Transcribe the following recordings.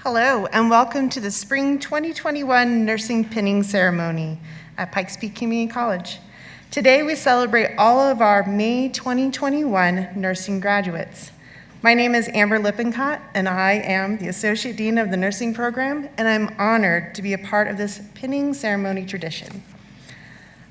Hello, and welcome to the Spring 2021 Nursing Pinning Ceremony at Pikes Peak Community College. Today we celebrate all of our May 2021 nursing graduates. My name is Amber Lippincott, and I am the Associate Dean of the Nursing Program, and I'm honored to be a part of this pinning ceremony tradition.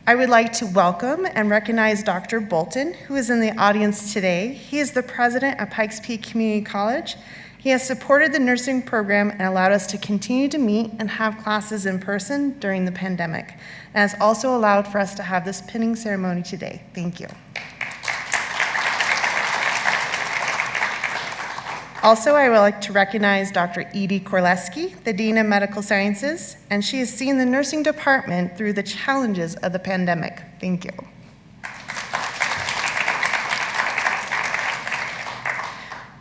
I would like to welcome and recognize Dr. Bolton, who is in the audience today. He is the president of Pikes Peak Community College. He has supported the nursing program and allowed us to continue to meet and have classes in person during the pandemic, and has also allowed for us to have this pinning ceremony today. Thank you. Also, I would like to recognize Dr. Edie Korleski, the Dean of Medical Sciences, and she has seen the nursing department through the challenges of the pandemic. Thank you.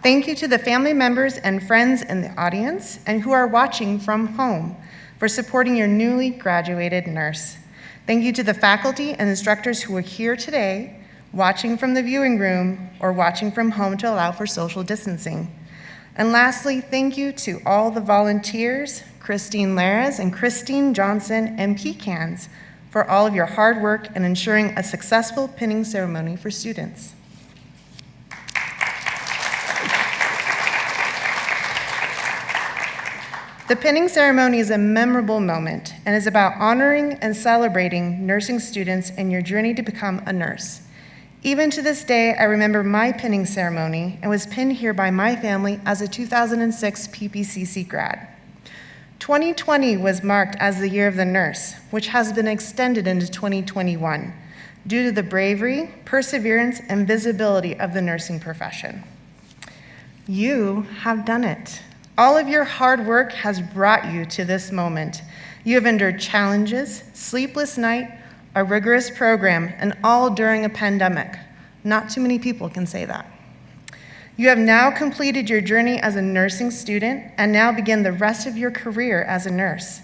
Thank you to the family members and friends in the audience and who are watching from home for supporting your newly graduated nurse. Thank you to the faculty and instructors who are here today, watching from the viewing room or watching from home to allow for social distancing. And lastly, thank you to all the volunteers, Christine Laras and Christine Johnson and Pecans, for all of your hard work in ensuring a successful pinning ceremony for students. The pinning ceremony is a memorable moment and is about honoring and celebrating nursing students in your journey to become a nurse. Even to this day, I remember my pinning ceremony and was pinned here by my family as a 2006 PPCC grad. 2020 was marked as the year of the nurse, which has been extended into 2021 due to the bravery, perseverance, and visibility of the nursing profession. You have done it. All of your hard work has brought you to this moment. You have endured challenges, sleepless nights, a rigorous program, and all during a pandemic. Not too many people can say that. You have now completed your journey as a nursing student and now begin the rest of your career as a nurse.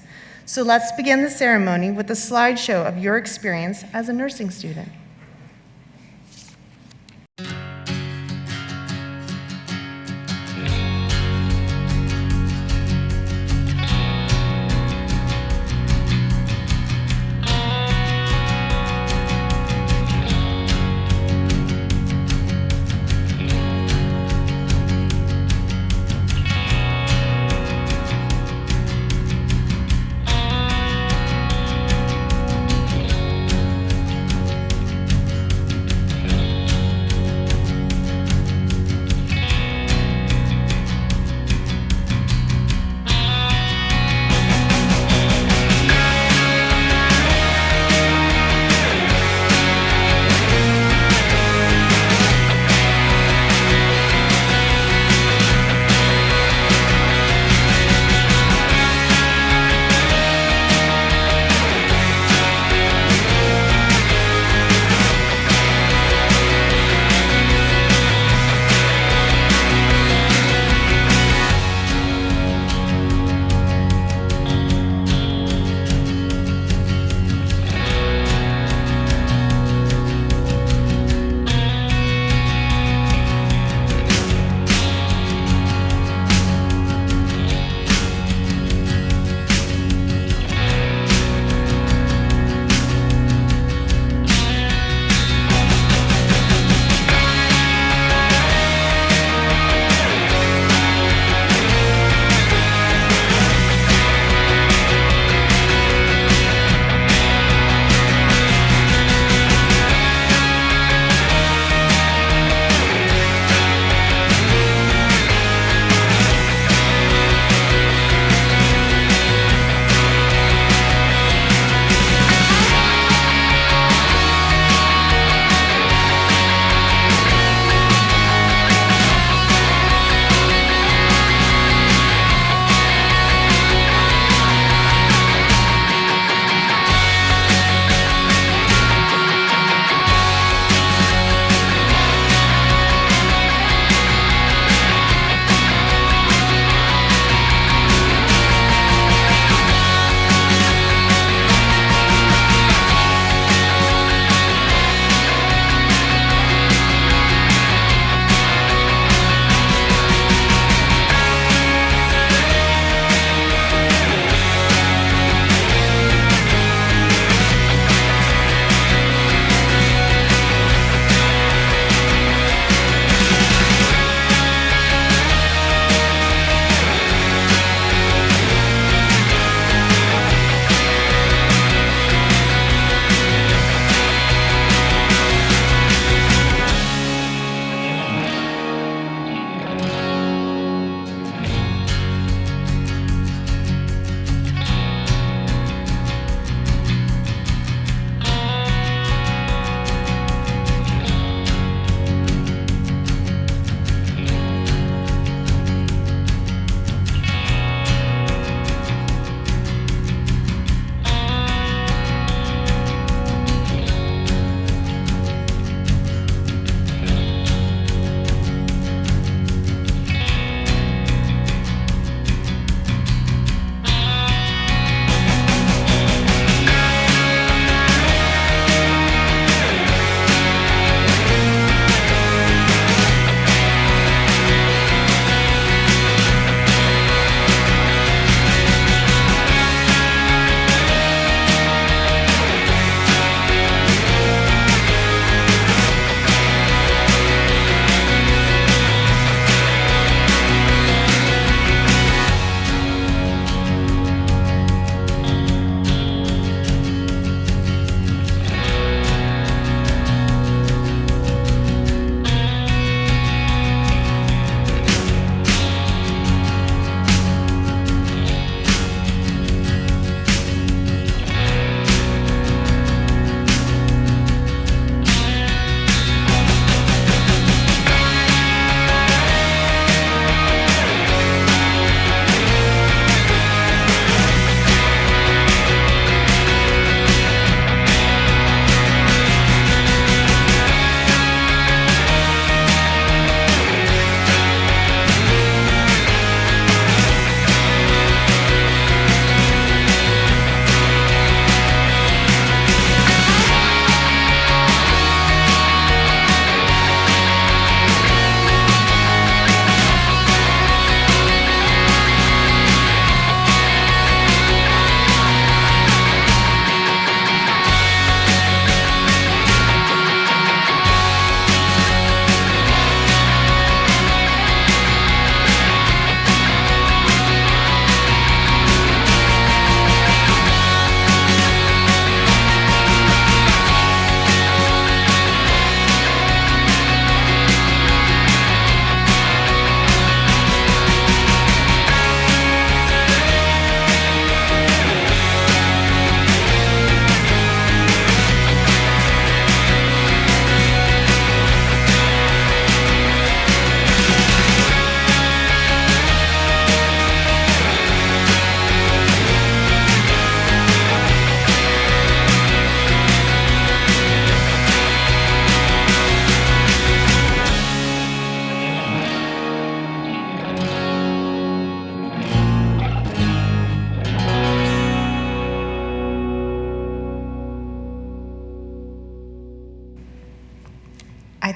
So let's begin the ceremony with a slideshow of your experience as a nursing student.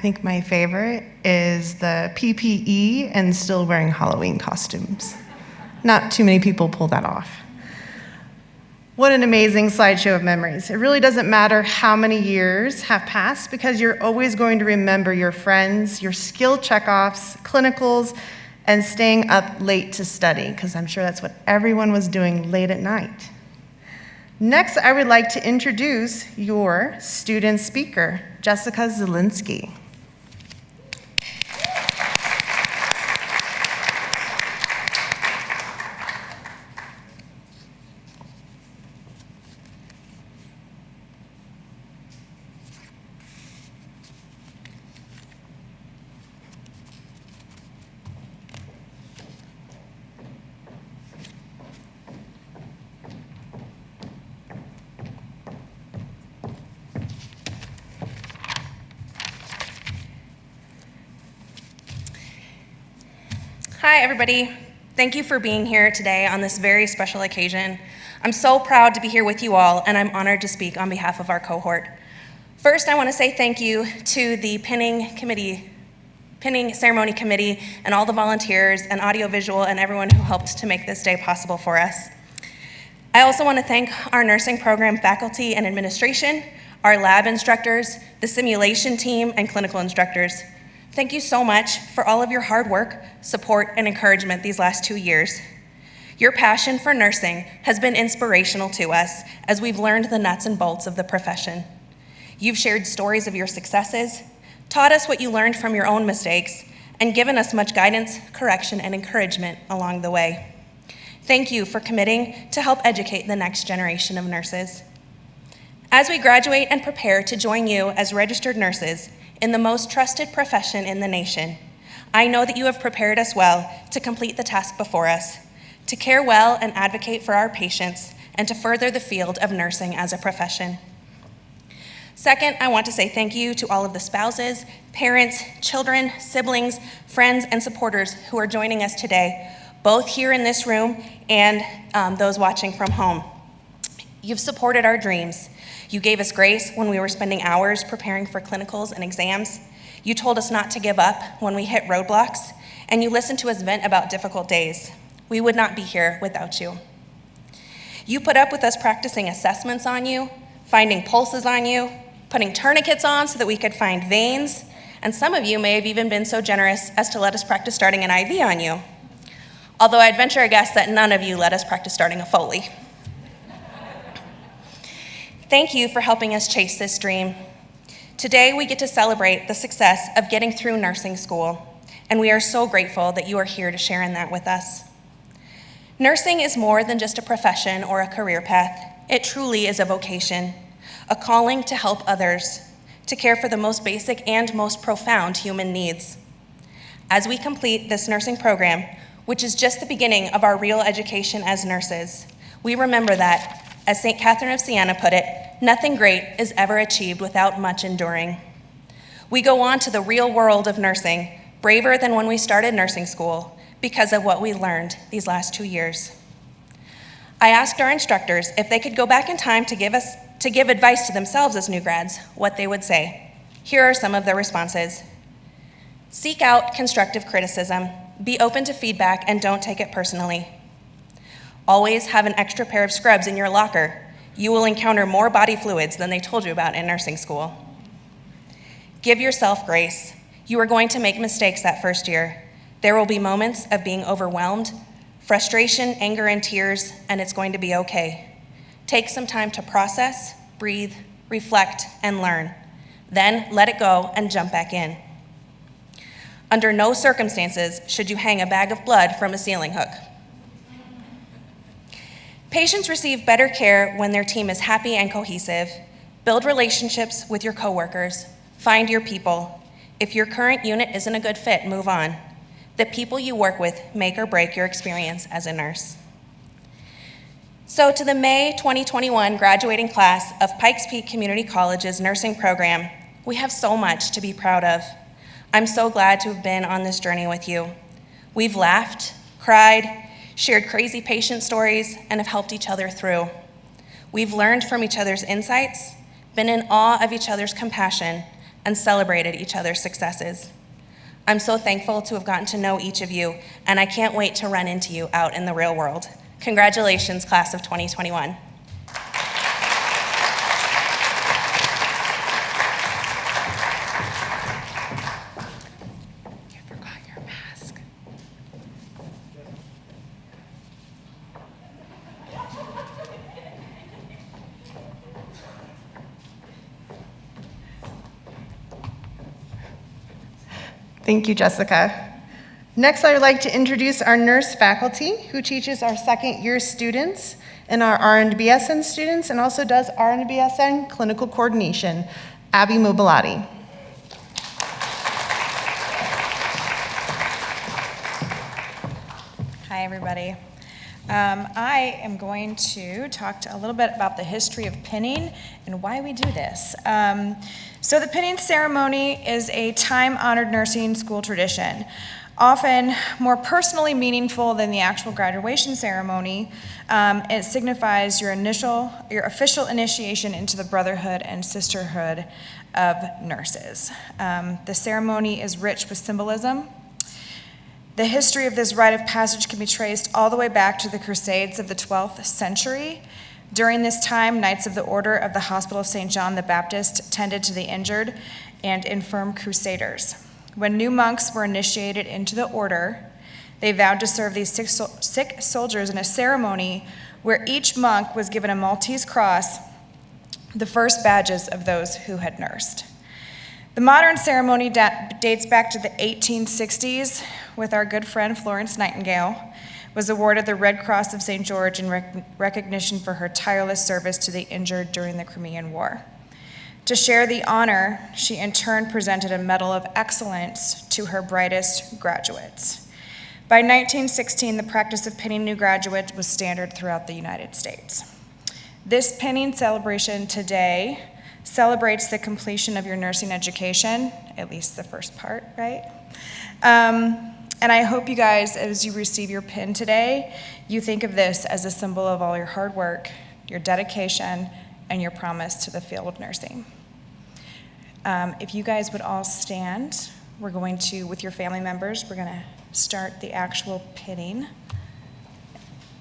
think my favorite is the PPE and still wearing Halloween costumes. Not too many people pull that off. What an amazing slideshow of memories. It really doesn't matter how many years have passed because you're always going to remember your friends, your skill checkoffs, clinicals, and staying up late to study, because I'm sure that's what everyone was doing late at night. Next, I would like to introduce your student speaker, Jessica Zielinski. Hi, everybody. Thank you for being here today on this very special occasion. I'm so proud to be here with you all, and I'm honored to speak on behalf of our cohort. First, I want to say thank you to the pinning ceremony committee, and all the volunteers and audiovisual and everyone who helped to make this day possible for us. I also want to thank our nursing program faculty and administration, our lab instructors, the simulation team, and clinical instructors. Thank you so much for all of your hard work, support, and encouragement these last 2 years. Your passion for nursing has been inspirational to us as we've learned the nuts and bolts of the profession. You've shared stories of your successes, taught us what you learned from your own mistakes, and given us much guidance, correction, and encouragement along the way. Thank you for committing to help educate the next generation of nurses. As we graduate and prepare to join you as registered nurses in the most trusted profession in the nation, I know that you have prepared us well to complete the task before us, to care well and advocate for our patients, and to further the field of nursing as a profession. Second, I want to say thank you to all of the spouses, parents, children, siblings, friends, and supporters who are joining us today, both here in this room and those watching from home. You've supported our dreams. You gave us grace when we were spending hours preparing for clinicals and exams. You told us not to give up when we hit roadblocks, and you listened to us vent about difficult days. We would not be here without you. You put up with us practicing assessments on you, finding pulses on you, putting tourniquets on so that we could find veins, and some of you may have even been so generous as to let us practice starting an IV on you. Although I'd venture a guess that none of you let us practice starting a Foley. Thank you for helping us chase this dream. Today, we get to celebrate the success of getting through nursing school, and we are so grateful that you are here to share in that with us. Nursing is more than just a profession or a career path. It truly is a vocation, a calling to help others, to care for the most basic and most profound human needs. As we complete this nursing program, which is just the beginning of our real education as nurses, we remember that, as St. Catherine of Siena put it, nothing great is ever achieved without much enduring. We go on to the real world of nursing, braver than when we started nursing school, because of what we learned these last 2 years. I asked our instructors if they could go back in time to give advice to themselves as new grads, what they would say. Here are some of their responses. Seek out constructive criticism, be open to feedback, and don't take it personally. Always have an extra pair of scrubs in your locker. You will encounter more body fluids than they told you about in nursing school. Give yourself grace. You are going to make mistakes that first year. There will be moments of being overwhelmed, frustration, anger, and tears, and it's going to be okay. Take some time to process, breathe, reflect, and learn. Then let it go and jump back in. Under no circumstances should you hang a bag of blood from a ceiling hook. Patients receive better care when their team is happy and cohesive. Build relationships with your coworkers. Find your people. If your current unit isn't a good fit, move on. The people you work with make or break your experience as a nurse. So to the May 2021 graduating class of Pikes Peak Community College's nursing program, we have so much to be proud of. I'm so glad to have been on this journey with you. We've laughed, cried, shared crazy patient stories, and have helped each other through. We've learned from each other's insights, been in awe of each other's compassion, and celebrated each other's successes. I'm so thankful to have gotten to know each of you, and I can't wait to run into you out in the real world. Congratulations, class of 2021. Thank you, Jessica. Next, I would like to introduce our nurse faculty who teaches our second-year students and our RN-BSN students and also does RN-BSN clinical coordination, Abby Mobilotti. Hi, everybody. I am going to talk a little bit about the history of pinning and why we do this. So the pinning ceremony is a time-honored nursing school tradition, often more personally meaningful than the actual graduation ceremony. It signifies your official initiation into the brotherhood and sisterhood of nurses. The ceremony is rich with symbolism. The history of this rite of passage can be traced all the way back to the Crusades of the 12th century. During this time, Knights of the Order of the Hospital of St. John the Baptist tended to the injured and infirm crusaders. When new monks were initiated into the order, they vowed to serve these sick soldiers in a ceremony where each monk was given a Maltese cross, the first badges of those who had nursed. The modern ceremony dates back to the 1860s, with our good friend Florence Nightingale was awarded the Red Cross of St. George in recognition for her tireless service to the injured during the Crimean War. To share the honor, she in turn presented a Medal of Excellence to her brightest graduates. By 1916, the practice of pinning new graduates was standard throughout the United States. This pinning celebration today celebrates the completion of your nursing education, at least the first part, right? And I hope you guys, as you receive your pin today, you think of this as a symbol of all your hard work, your dedication, and your promise to the field of nursing. If you guys would all stand, we're going to, with your family members, we're gonna start the actual pinning.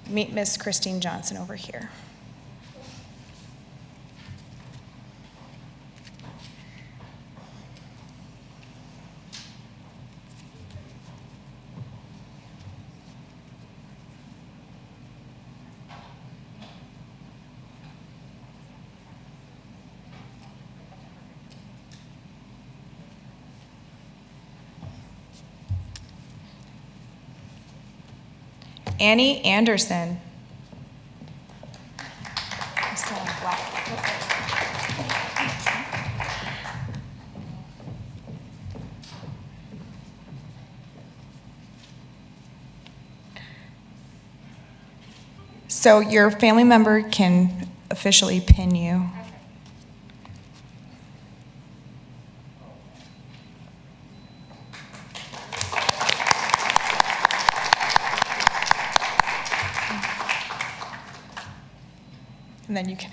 Meet Miss Christine Johnson over here. Annie Anderson. I'm still in black. So your family member can officially pin you. And then you can.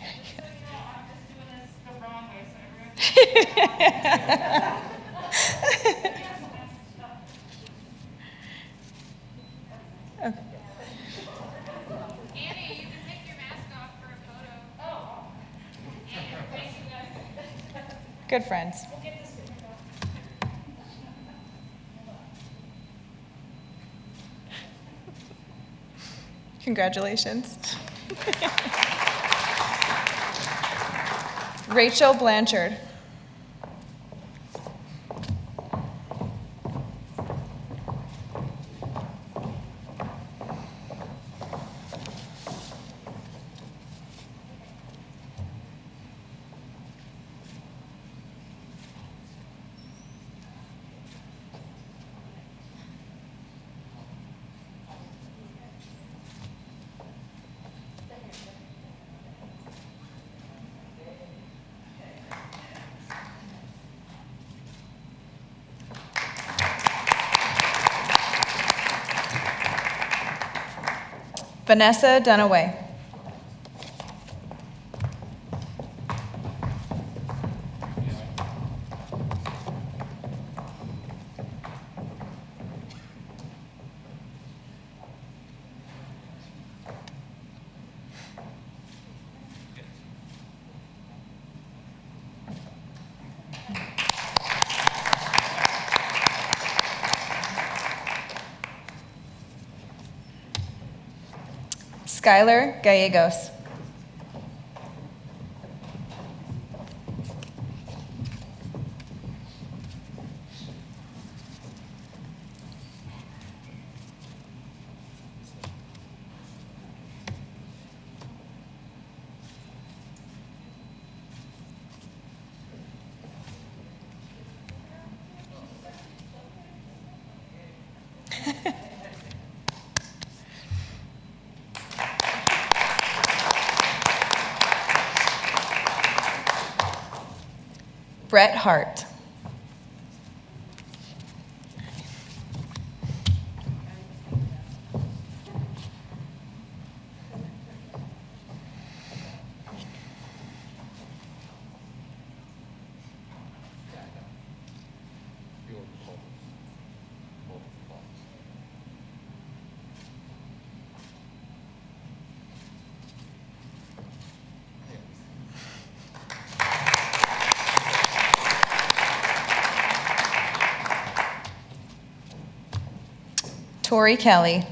Okay. Annie, you can take your mask off for a photo. Oh. Thank you guys. Good friends. We'll get this picture. Congratulations. Rachel Blanchard. Vanessa Dunaway. Skylar Gallegos. Brett Hart. Tori Kelly.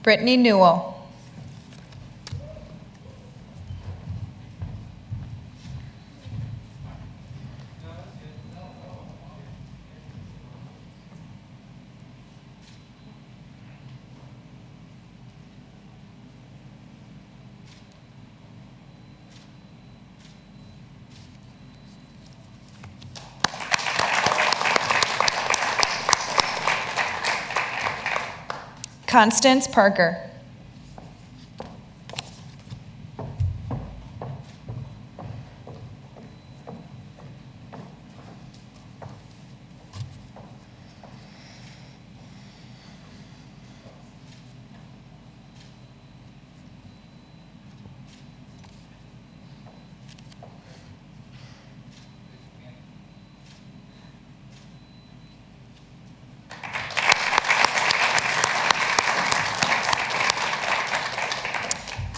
Brittany Newell. Constance Parker.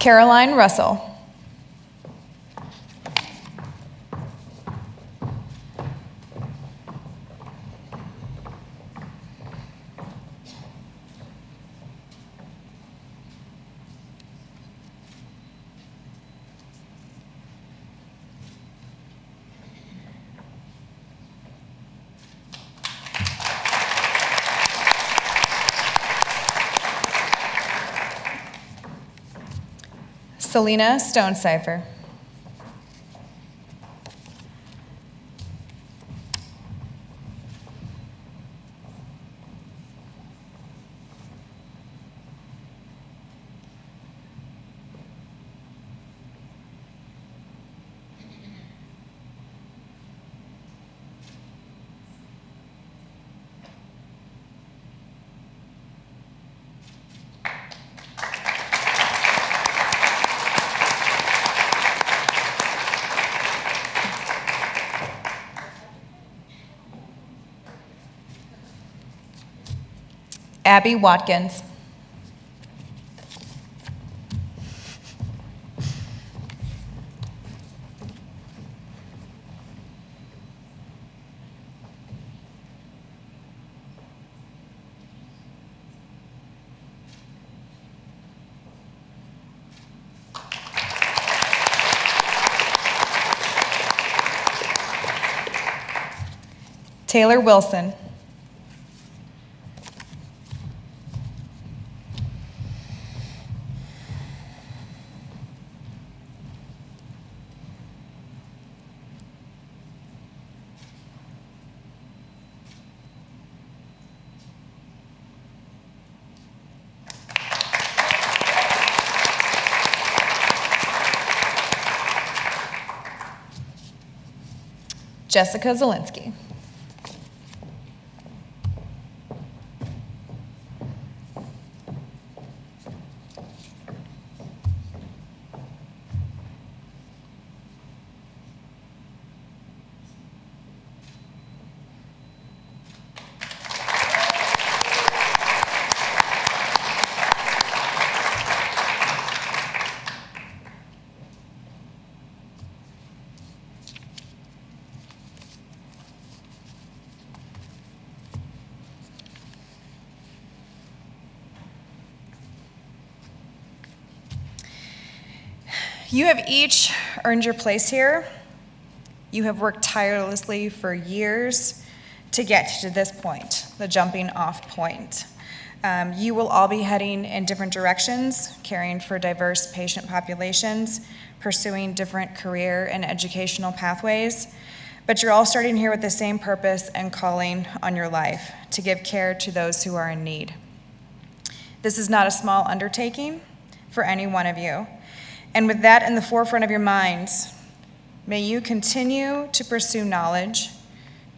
Caroline Russell. Selena Stonecipher. Abby Watkins. Taylor Wilson. Jessica Zielinski. You have each earned your place here. You have worked tirelessly for years to get to this point, the jumping off point. You will all be heading in different directions, caring for diverse patient populations, pursuing different career and educational pathways, but you're all starting here with the same purpose and calling on your life, to give care to those who are in need. This is not a small undertaking for any one of you. And with that in the forefront of your minds, may you continue to pursue knowledge,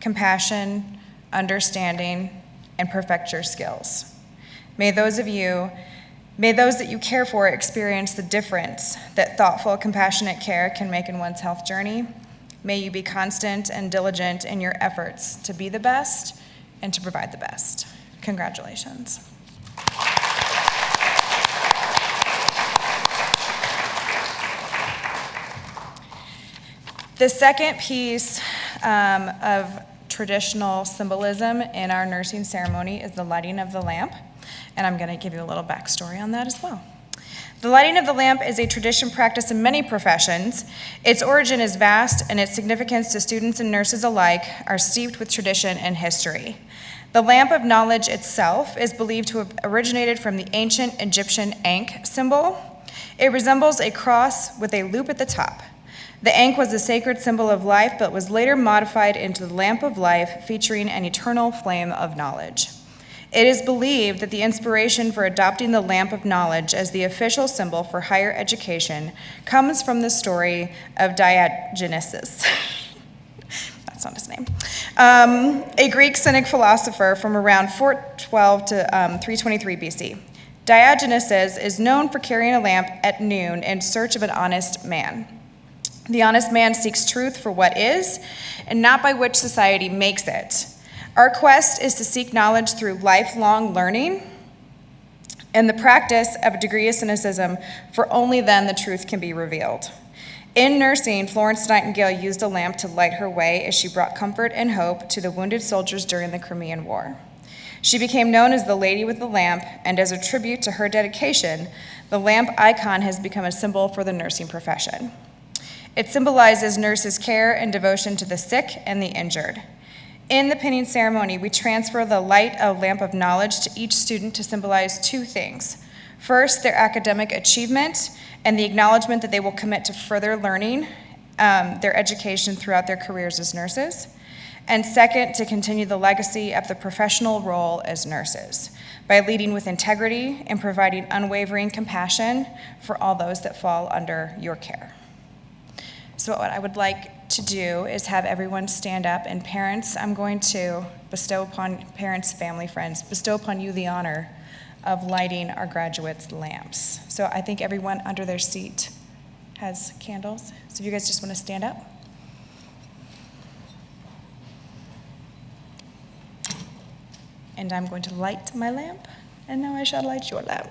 compassion, understanding, and perfect your skills. May those that you care for experience the difference that thoughtful, compassionate care can make in one's health journey. May you be constant and diligent in your efforts to be the best and to provide the best. Congratulations. The second piece of traditional symbolism in our nursing ceremony is the lighting of the lamp, and I'm going to give you a little backstory on that as well. The lighting of the lamp is a tradition practiced in many professions. Its origin is vast, and its significance to students and nurses alike are steeped with tradition and history. The lamp of knowledge itself is believed to have originated from the ancient Egyptian Ankh symbol. It resembles a cross with a loop at the top. The Ankh was a sacred symbol of life, but was later modified into the lamp of life, featuring an eternal flame of knowledge. It is believed that the inspiration for adopting the lamp of knowledge as the official symbol for higher education comes from the story of Diogenes. That's not his name. A Greek Cynic philosopher from around 412 to 323 BC. Diogenes is known for carrying a lamp at noon in search of an honest man. The honest man seeks truth for what is, and not by which society makes it. Our quest is to seek knowledge through lifelong learning and the practice of a degree of cynicism, for only then the truth can be revealed. In nursing, Florence Nightingale used a lamp to light her way as she brought comfort and hope to the wounded soldiers during the Crimean War. She became known as the Lady with the Lamp, and as a tribute to her dedication, the lamp icon has become a symbol for the nursing profession. It symbolizes nurses' care and devotion to the sick and the injured. In the pinning ceremony, we transfer the light of lamp of knowledge to each student to symbolize two things. First, their academic achievement and the acknowledgement that they will commit to further learning their education throughout their careers as nurses. And second, to continue the legacy of the professional role as nurses by leading with integrity and providing unwavering compassion for all those that fall under your care. So what I would like to do is have everyone stand up, and parents, I'm going to bestow upon parents, family, friends, bestow upon you the honor of lighting our graduates' lamps. So I think everyone under their seat has candles. So if you guys just want to stand up. And I'm going to light my lamp, and now I shall light your lamp.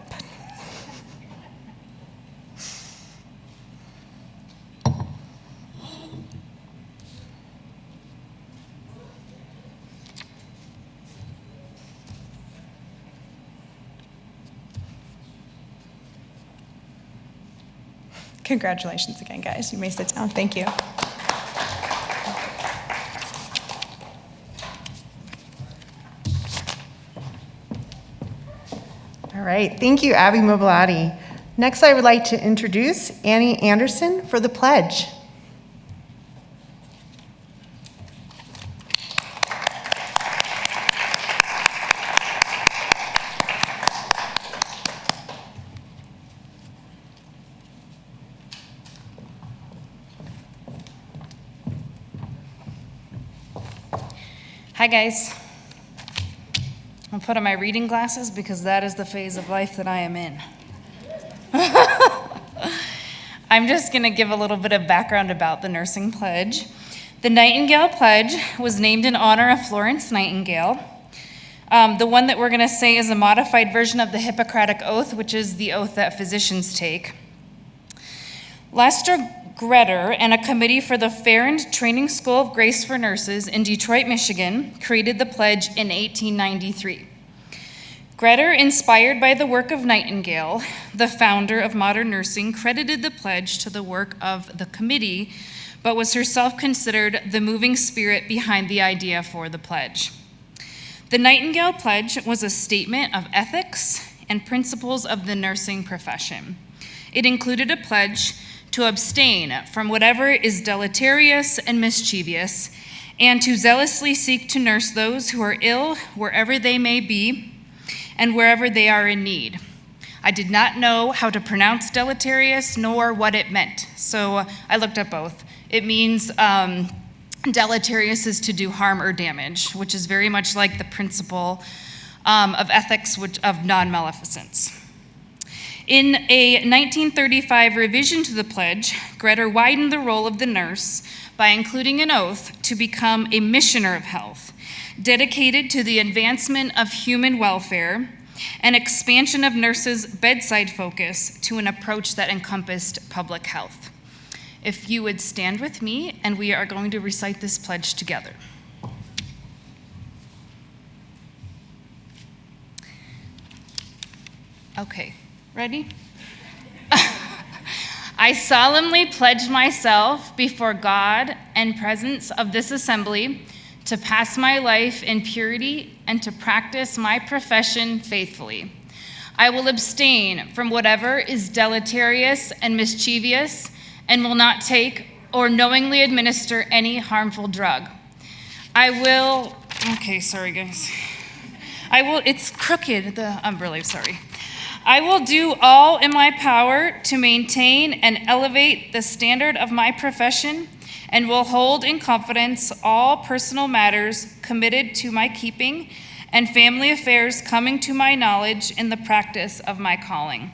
Congratulations again, guys. You may sit down. Thank you. All right, thank you, Abby Mobilati. Next, I would like to introduce Annie Anderson for the pledge. Hi guys. I'll put on my reading glasses because that is the phase of life that I am in. I'm just going to give a little bit of background about the Nursing Pledge. The Nightingale Pledge was named in honor of Florence Nightingale. The one that we're going to say is a modified version of the Hippocratic Oath, which is the oath that physicians take. Lester Gretter and a committee for the Farrand Training School of Grace for Nurses in Detroit, Michigan, created the pledge in 1893. Greta, inspired by the work of Nightingale, the founder of modern nursing, credited the pledge to the work of the committee, but was herself considered the moving spirit behind the idea for the pledge. The Nightingale Pledge was a statement of ethics and principles of the nursing profession. It included a pledge to abstain from whatever is deleterious and mischievous, and to zealously seek to nurse those who are ill wherever they may be and wherever they are in need. I did not know how to pronounce deleterious nor what it meant, so I looked up both. It means deleterious is to do harm or damage, which is very much like the principle of ethics of non-maleficence. In a 1935 revision to the pledge, Greta widened the role of the nurse by including an oath to become a missioner of health, dedicated to the advancement of human welfare and expansion of nurses' bedside focus to an approach that encompassed public health. If you would stand with me, and we are going to recite this pledge together. Okay, ready? I solemnly pledge myself before God and presence of this assembly to pass my life in purity and to practice my profession faithfully. I will abstain from whatever is deleterious and mischievous and will not take or knowingly administer any harmful drug. It's crooked, I'm really sorry. I will do all in my power to maintain and elevate the standard of my profession and will hold in confidence all personal matters committed to my keeping and family affairs coming to my knowledge in the practice of my calling.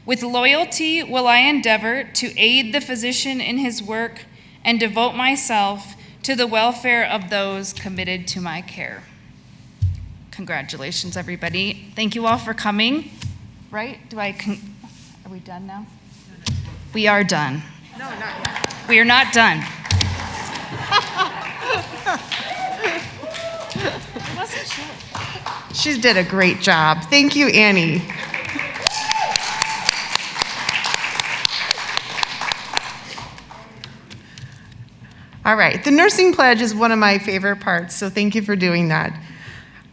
With loyalty will I endeavor to aid the physician in his work and devote myself to the welfare of those committed to my care. Congratulations, everybody. Thank you all for coming. Right? Are we done now? We are done. No, not yet. We are not done. She did a great job. Thank you, Annie. All right, the nursing pledge is one of my favorite parts, so thank you for doing that.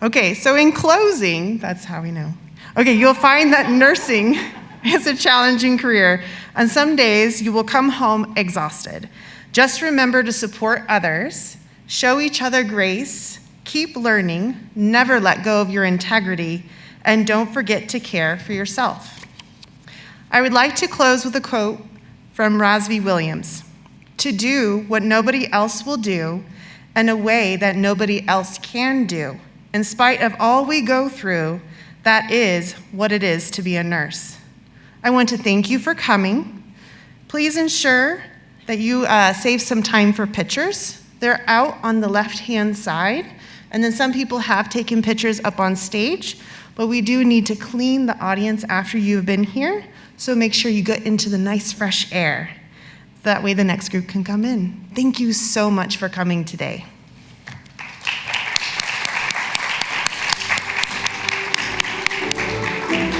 Okay, so in closing, that's how we know. Okay, you'll find that nursing is a challenging career, and some days you will come home exhausted. Just remember to support others, show each other grace, keep learning, never let go of your integrity, and don't forget to care for yourself. I would like to close with a quote from Rosby Williams: "To do what nobody else will do in a way that nobody else can do, in spite of all we go through, that is what it is to be a nurse." I want to thank you for coming. Please ensure that you save some time for pictures. They're out on the left-hand side, and then some people have taken pictures up on stage, but we do need to clean the audience after you've been here, so make sure you get into the nice fresh air. That way the next group can come in. Thank you so much for coming today.